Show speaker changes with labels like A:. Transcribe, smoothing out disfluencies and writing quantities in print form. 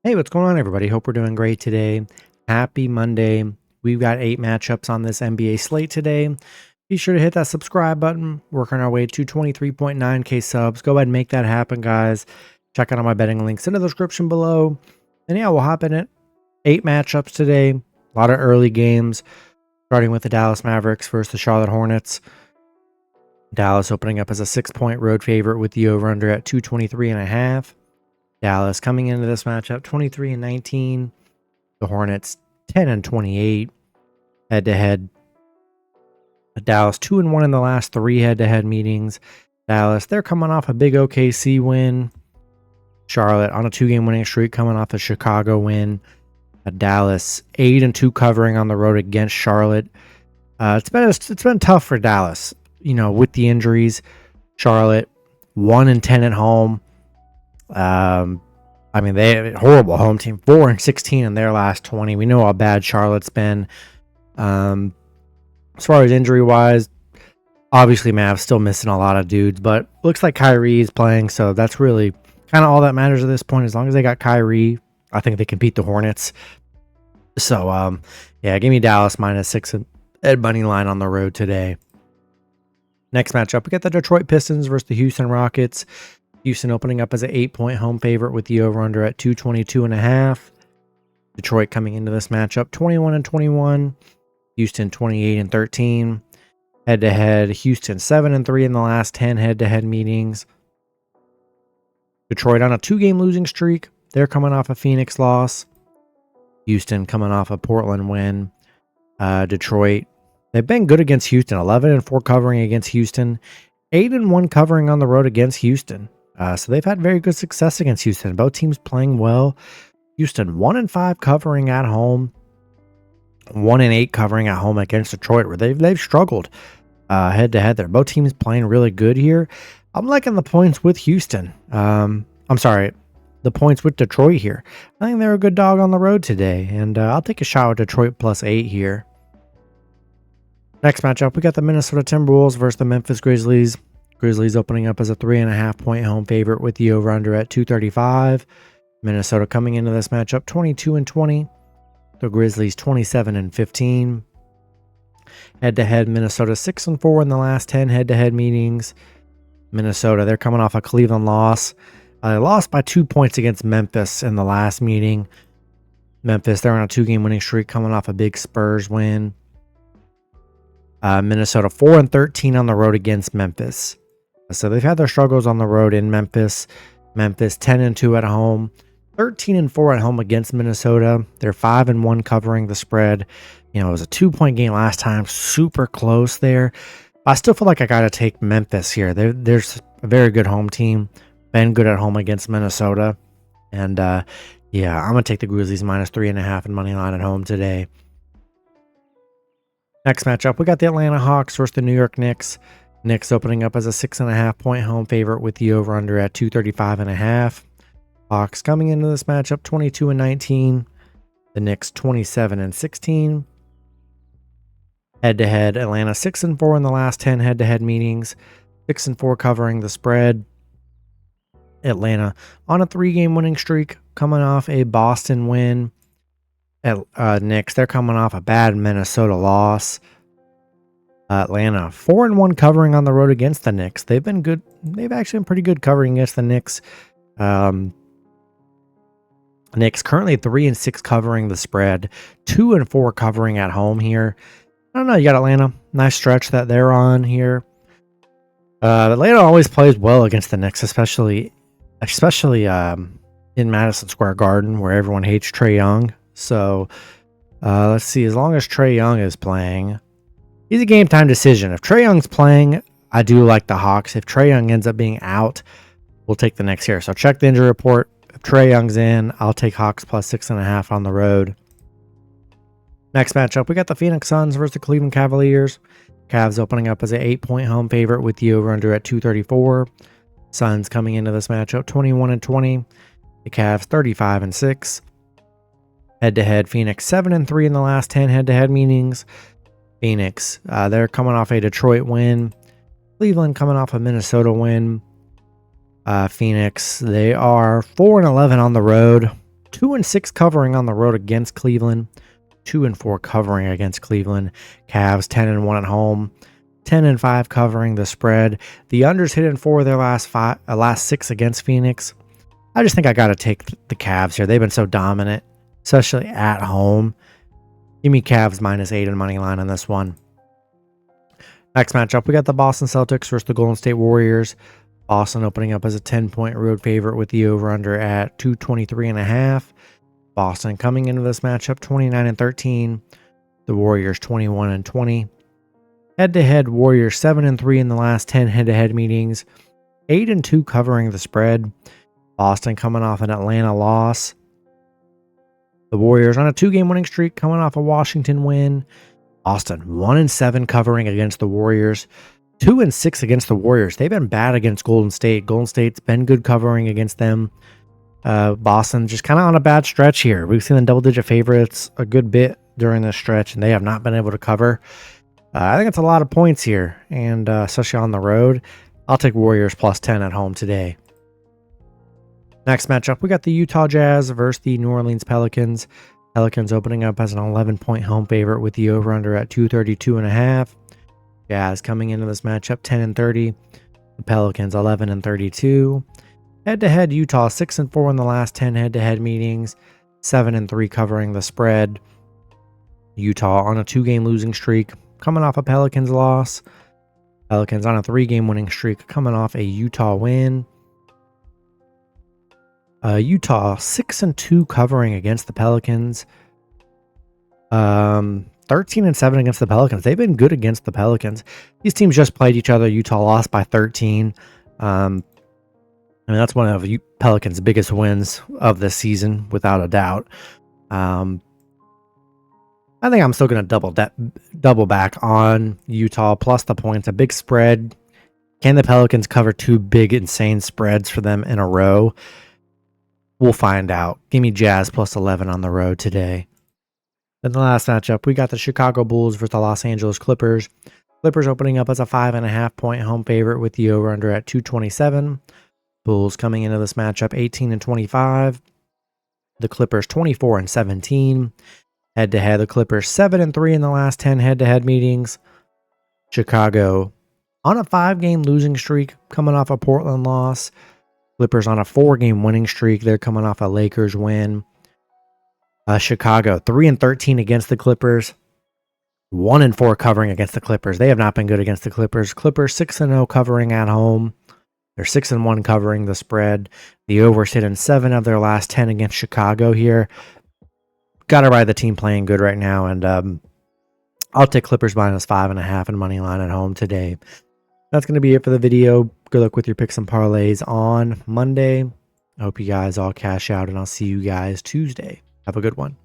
A: Hey, what's going on, everybody? Hope we're doing great today. Happy Monday. We've got 8 matchups on this NBA slate today. Be sure to hit that subscribe button. Working our way to 23.9K subs. Go ahead and make that happen, guys. Check out all my betting links in the description below. And yeah, we'll hop in it. 8 matchups today. A lot of early games. Starting with the Dallas Mavericks versus the Charlotte Hornets. Dallas opening up as a 6-point road favorite with the over-under at 223.5. Dallas coming into this matchup 23-19. The Hornets 10-28 head-to-head. Dallas 2-1 in the last 3 head-to-head meetings. Dallas, they're coming off a big OKC win. Charlotte on a 2-game winning streak coming off a Chicago win. Dallas 8-2 covering on the road against Charlotte. It's been tough for Dallas, with the injuries. Charlotte 1-10 at home. They have a horrible home team, 4-16 in their last 20. We know how bad Charlotte's been. As far as injury wise, obviously Mavs still missing a lot of dudes, but looks like Kyrie is playing, so that's really kind of all that matters at this point. As long as they got Kyrie, I think they can beat the Hornets. So, give me Dallas -6 at money line on the road today. Next matchup, we got the Detroit Pistons versus the Houston Rockets. Houston opening up as an 8-point home favorite with the over-under at 222.5. Detroit coming into this matchup 21-21. Houston 28-13. Head-to-head, Houston 7-3 in the last 10 head-to-head meetings. Detroit on a 2-game losing streak. They're coming off a Phoenix loss. Houston coming off a Portland win. Detroit, they've been good against Houston. 11-4 covering against Houston. 8-1 covering on the road against Houston. So they've had very good success against Houston. Both teams playing well. Houston 1-5 covering at home. 1-8 covering at home against Detroit, where they've struggled head to head there. Both teams playing really good here. I'm liking the points with Houston. The points with Detroit here. I think they're a good dog on the road today, and I'll take a shot with Detroit +8 here. Next matchup, we got the Minnesota Timberwolves versus the Memphis Grizzlies. Grizzlies opening up as a 3.5-point home favorite with the over-under at 235. Minnesota coming into this matchup 22-20. The Grizzlies 27-15. Head-to-head, Minnesota 6-4 in the last 10 head-to-head meetings. Minnesota, they're coming off a Cleveland loss. They lost by 2 points against Memphis in the last meeting. Memphis, they're on a 2-game winning streak coming off a big Spurs win. Minnesota 4-13 on the road against Memphis. So they've had their struggles on the road in Memphis. Memphis 10-2 at home, 13-4 at home against Minnesota. They're 5-1 covering the spread. It was a 2-point game last time, super close there. I still feel like I got to take Memphis here. There's a very good home team, been good at home against Minnesota. And I'm going to take the Grizzlies -3.5 in money line at home today. Next matchup, we got the Atlanta Hawks versus the New York Knicks. Knicks opening up as a 6.5-point home favorite with the over-under at 235.5. Hawks coming into this matchup 22-19. The Knicks 27-16. Head-to-head, Atlanta 6-4 in the last 10 head-to-head meetings. 6-4 covering the spread. Atlanta on a 3-game winning streak, coming off a Boston win. Knicks, they're coming off a bad Minnesota loss. Atlanta 4-1 covering on the road against the Knicks. They've been good. They've actually been pretty good covering against the Knicks. Knicks currently 3-6 covering the spread, 2-4 covering at home here. I don't know. You got Atlanta, nice stretch that they're on here. Atlanta always plays well against the Knicks, especially in Madison Square Garden, where everyone hates Trae Young. So let's see. As long as Trae Young is playing, he's a game time decision. If Trae Young's playing, I do like the Hawks. If Trae Young ends up being out, we'll take the Knicks here. So check the injury report. If Trae Young's in, I'll take Hawks +6.5 on the road. Next matchup, we got the Phoenix Suns versus the Cleveland Cavaliers. Cavs opening up as an 8-point home favorite with the over-under at 234. Suns coming into this matchup 21-20. The Cavs 35-6. Head-to-head, Phoenix 7-3 in the last 10 head-to-head meetings. Phoenix, they're coming off a Detroit win. Cleveland coming off a Minnesota win. Phoenix, they are 4-11 on the road. 2-6 covering on the road against Cleveland. 2-4 covering against Cleveland. Cavs 10-1 at home. 10-5 covering the spread. The unders hit in 4 of their last 6 against Phoenix. I just think I got to take the Cavs here. They've been so dominant, especially at home. Give me Cavs -8 and money line on this one. Next matchup, we got the Boston Celtics versus the Golden State Warriors. Boston opening up as a 10-point road favorite with the over-under at 223.5. Boston coming into this matchup 29-13. The Warriors 21-20. Head-to-head, Warriors 7-3 in the last 10 head-to-head meetings. 8-2 covering the spread. Boston coming off an Atlanta loss. The Warriors on a 2-game winning streak coming off a Washington win. Boston 1-7 covering against the Warriors. 2-6 against the Warriors. They've been bad against Golden State. Golden State's been good covering against them. Boston just kind of on a bad stretch here. We've seen the double-digit favorites a good bit during this stretch, and they have not been able to cover. I think it's a lot of points here, and especially on the road. I'll take Warriors +10 at home today. Next matchup, we got the Utah Jazz versus the New Orleans Pelicans. Pelicans opening up as an 11-point home favorite with the over-under at 232.5. Jazz coming into this matchup 10-30. The Pelicans 11-32. Head-to-head, Utah 6-4 in the last 10 head-to-head meetings. 7-3 covering the spread. Utah on a 2-game losing streak, coming off a Pelicans loss. Pelicans on a 3-game winning streak, coming off a Utah win. Utah 6-2 covering against the Pelicans. 13-7 against the Pelicans. They've been good against the Pelicans. These teams just played each other. Utah lost by 13. I mean, that's one of Pelicans' biggest wins of the season, without a doubt. I think I'm still going to double back on Utah plus the points. A big spread. Can the Pelicans cover 2 big, insane spreads for them in a row? We'll find out. Give me Jazz +11 on the road today. Then the last matchup, we got the Chicago Bulls versus the Los Angeles Clippers. Clippers opening up as a 5.5-point home favorite with the over-under at 227. Bulls coming into this matchup 18-25. The Clippers 24-17. Head-to-head, the Clippers 7-3 in the last 10 head-to-head meetings. Chicago on a 5-game losing streak, coming off a Portland loss. Clippers on a 4-game winning streak. They're coming off a Lakers win. Chicago 3-13 against the Clippers. 1-4 covering against the Clippers. They have not been good against the Clippers. Clippers 6-0 covering at home. They're 6-1 covering the spread. The overs hit in 7 of their last 10 against Chicago here. Got to ride the team playing good right now, and I'll take Clippers -5.5 and money line at home today. That's going to be it for the video. Good luck with your picks and parlays on Monday. I hope you guys all cash out, and I'll see you guys Tuesday. Have a good one.